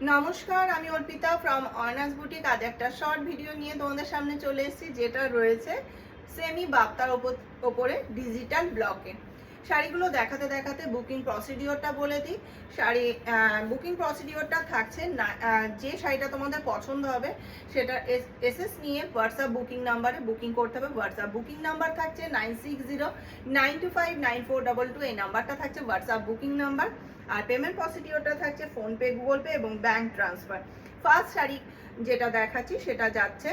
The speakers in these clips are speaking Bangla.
নমস্কার, আমি অর্পিতা ফ্রম অর্নাস বুটিক। আজ একটা শর্ট ভিডিও নিয়ে তোমাদের সামনে চলে এসেছি, যেটা রয়েছে সেমি বাপ্তার ওপরে ডিজিটাল ব্লকে। শাড়িগুলো দেখাতে দেখাতে বুকিং প্রসিডিওরটা বলে দিই। শাড়ি বুকিং প্রসিডিওরটা থাকছে না, যে শাড়িটা তোমাদের পছন্দ হবে সেটা এসএস নিয়ে হোয়াটসঅ্যাপ বুকিং নাম্বারে বুকিং করতে হবে। হোয়াটসঅ্যাপ বুকিং নাম্বার থাকছে 9609259422। এই নাম্বারটা থাকছে হোয়াটসঅ্যাপ বুকিং নাম্বার। আর পেমেন্ট প্রসিডিওরটা থাকছে ফোনপে, গুগল পে এবং ব্যাংক ট্রান্সফার। ফার্স্ট শাড়ি যেটা দেখাচ্ছি সেটা যাচ্ছে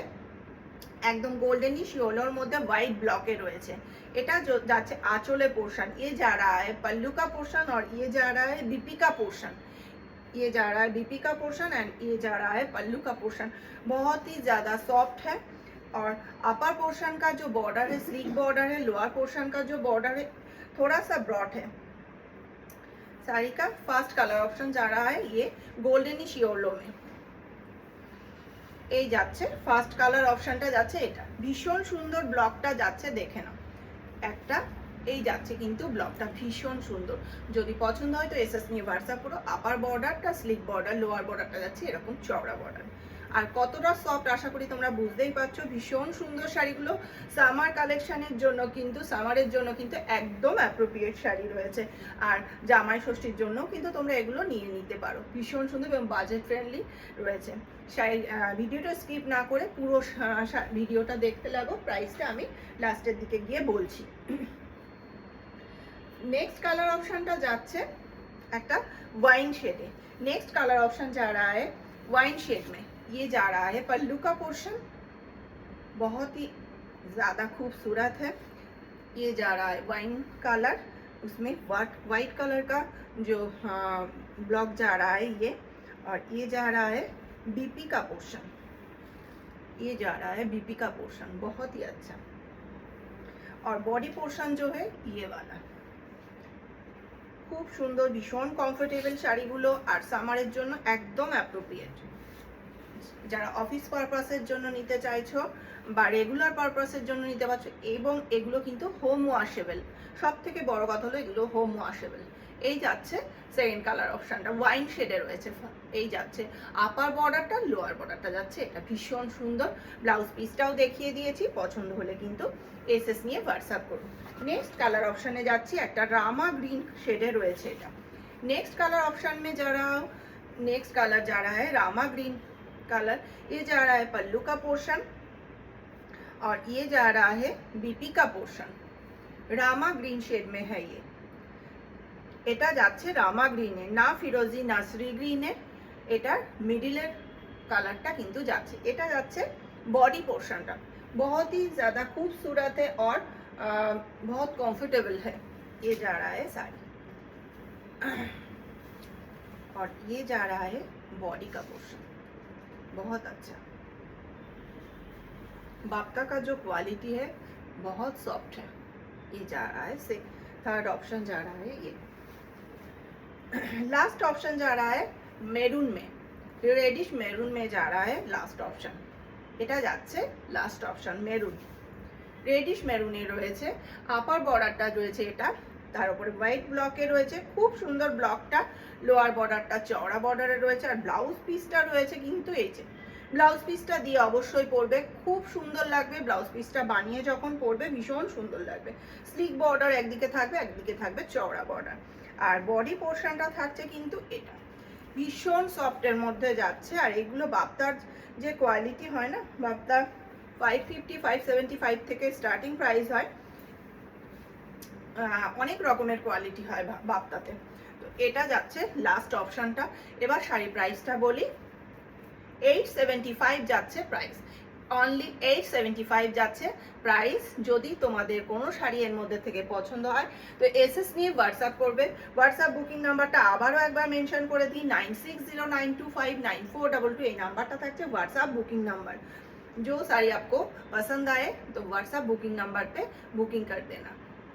একদম গোल्डन শিওলোর মধ্যে হোয়াইট ব্লকে রয়েছে। এটা যাচ্ছে आंचल पोर्शन, ये जा रहा है पल्लू का पोर्शन और ये जा रहा है बीपी का पोर्शन। ये जा रहा है बीपी का पोर्शन एंड ये जा रहा है पल्लू का पोर्शन। बहुत ही ज़्यादा सॉफ्ट है। और अपर पोर्शन का जो बॉर्डर है स्लीक बॉर्डर है, लोअर पोर्शन का जो बॉर्डर है थोड़ा सा ब्रॉड है। साड़ी का फर्स्ट कलर ऑप्शन जा रहा है ये गोल्डन শিওলো में। এই যাচ্ছে ফার্স্ট কালার অপশনটা যাচ্ছে, এটা ভীষণ সুন্দর ব্লকটা যাচ্ছে, দেখে নাও একটা। এই যাচ্ছে কিন্তু ব্লকটা ভীষণ সুন্দর। যদি পছন্দ হয় তো এসএস নিয়ে হোয়াটসঅ্যাপ করো। আপার বর্ডারটা স্লিক বর্ডার, লোয়ার বর্ডারটা যাচ্ছে এরকম চওড়া বর্ডার। আর কতটা সফট আশা করি তোমরা বুঝতেই পারছো। ভীষণ সুন্দর শাড়িগুলো সামার কালেকশনের জন্য কিন্তু, সামারের জন্য কিন্তু একদম অ্যাপ্রোপ্রিয়েট শাড়ি রয়েছে। আর জামাই ষষ্ঠীর জন্য কিন্তু তোমরা এগুলো নিয়ে নিতে পারো। ভীষণ সুন্দর এবং বাজেট ফ্রেন্ডলি রয়েছে। ভিডিওটা স্কিপ না করে পুরো ভিডিওটা দেখতে লাগো। প্রাইসটা আমি লাস্টের দিকে গিয়ে বলছি। नेक्स्ट कलर ऑप्शन टा जाच्छे एक wine Shede. Next colour option जा रहा है वाइन शेड में। ये जा रहा है पल्लू का पोर्शन, बहुत ही ज़्यादा खूबसूरत है। ये जा रहा है वाइन कलर, उसमें वाइट कलर का जो ब्लॉक जा रहा है ये। और ये जा रहा है बीपी का पोर्शन, ये जा रहा है बीपी का पोर्शन, बहुत ही अच्छा। और बॉडी पोर्शन जो है ये वाला खूब सुंदर, भीषण कम्फर्टेबल শাড়িগুলো আর সামারের জন্য একদম অ্যাপ্রোপ্রিয়েট। যারা অফিস পারপাসের জন্য নিতে চাইছো বা রেগুলার পারপাসের জন্য নিতে পারছো, এবং এগুলো কিন্তু হোম ওয়াশেবল। সব থেকে বড় কথা হলো এগুলো হোম ওয়াশেবল। এই যাচ্ছে সেকেন্ড কালার অপশনটা ওয়াইন শেডে রয়েছে। এই যাচ্ছে আপার বর্ডারটা, লোয়ার বর্ডারটা যাচ্ছে এটা ভীষণ সুন্দর। ব্লাউজ পিসটাও দেখিয়ে দিয়েছি, পছন্দ হলে কিন্তু এসএস নিয়ে হোয়াটসঅ্যাপ করুন। नेक्स्ट कलर ऑप्शन में जाच्छी एक रामा ग्रीन शेडे रयेछे एटा। नेक्स्ट कलर ऑप्शन में जा रहा नेक्स्ट कलर जा रहा है रामा ग्रीन कलर। ये जा रहा है पल्लू का पोर्शन और ये जा रहा है बीपी का पोर्शन। रामा ग्रीन शेड में है ये। एटा जाच्छे रामा ग्रीने, ना फिरोजी ना श्री ग्रीने। एटार मिडिलेर कलरटा किन्तु जाच्छे। एटा जाच्छे बॉडी पोर्शनटा, बहुत ही ज़्यादा खूबसूरत है और बहुत कंफर्टेबल है। ये जा रहा है साड़ी और ये जा रहा है बॉडी का पोर्शन, बहुत अच्छा। बाप्ता का जो क्वालिटी है बहुत सॉफ्ट है। ये जा रहा है से थर्ड ऑप्शन जा रहा है ये। लास्ट ऑप्शन जा रहा है मेरून में, रेडिश मेरून में जा रहा है लास्ट ऑप्शन। এটা যাচ্ছে লাস্ট অপশন মেরুন, রেডিশ মেরুনে রয়েছে। আপার বর্ডারটা রয়েছে এটা, তার উপরে হোয়াইট ব্লকে রয়েছে খুব সুন্দর ব্লকটা। লোয়ার বর্ডারটা চওড়া বর্ডারে রয়েছে। আর ব্লাউজ পিসটা রয়েছে কিন্তু এই যে ব্লাউজ পিসটা দিয়ে অবশ্যই পরবে, খুব সুন্দর লাগবে। ব্লাউজ পিসটা বানিয়ে যখন পরবে ভীষণ সুন্দর লাগবে। স্লিক বর্ডার একদিকে থাকবে, একদিকে থাকবে চওড়া বর্ডার। আর বডি পোর্শনটা থাকছে কিন্তু এটা ভীষণ সফটের মধ্যে যাচ্ছে। আর এগুলো বাপ্তার যে কোয়ালিটি হয় না, বাপ্তা 550 575 থেকে স্টার্টিং প্রাইস হয়, অনেক রকমের কোয়ালিটি হয় বাপ্তাতে। তো এটা যাচ্ছে লাস্ট অপশনটা। এবার শাড়ি প্রাইসটা বলি। 875 যাচ্ছে প্রাইস, অনলি 875 যাচ্ছে প্রাইস। যদি তোমাদের কোনো শাড়ি এর মধ্যে থেকে পছন্দ হয় তো এসএস নিয়ে হোয়াটসঅ্যাপ করবে। হোয়াটসঅ্যাপ বুকিং নাম্বারটা আবারও একবার মেনশন করে দিই, 9609259422। এই নাম্বারটা থাকছে व्हाट्सएप बुकिंग नंबर। जो साड़ी आपको पसंद आए तो व्हाट्सएप बुकिंग नंबर पे बुकिंग कर देना।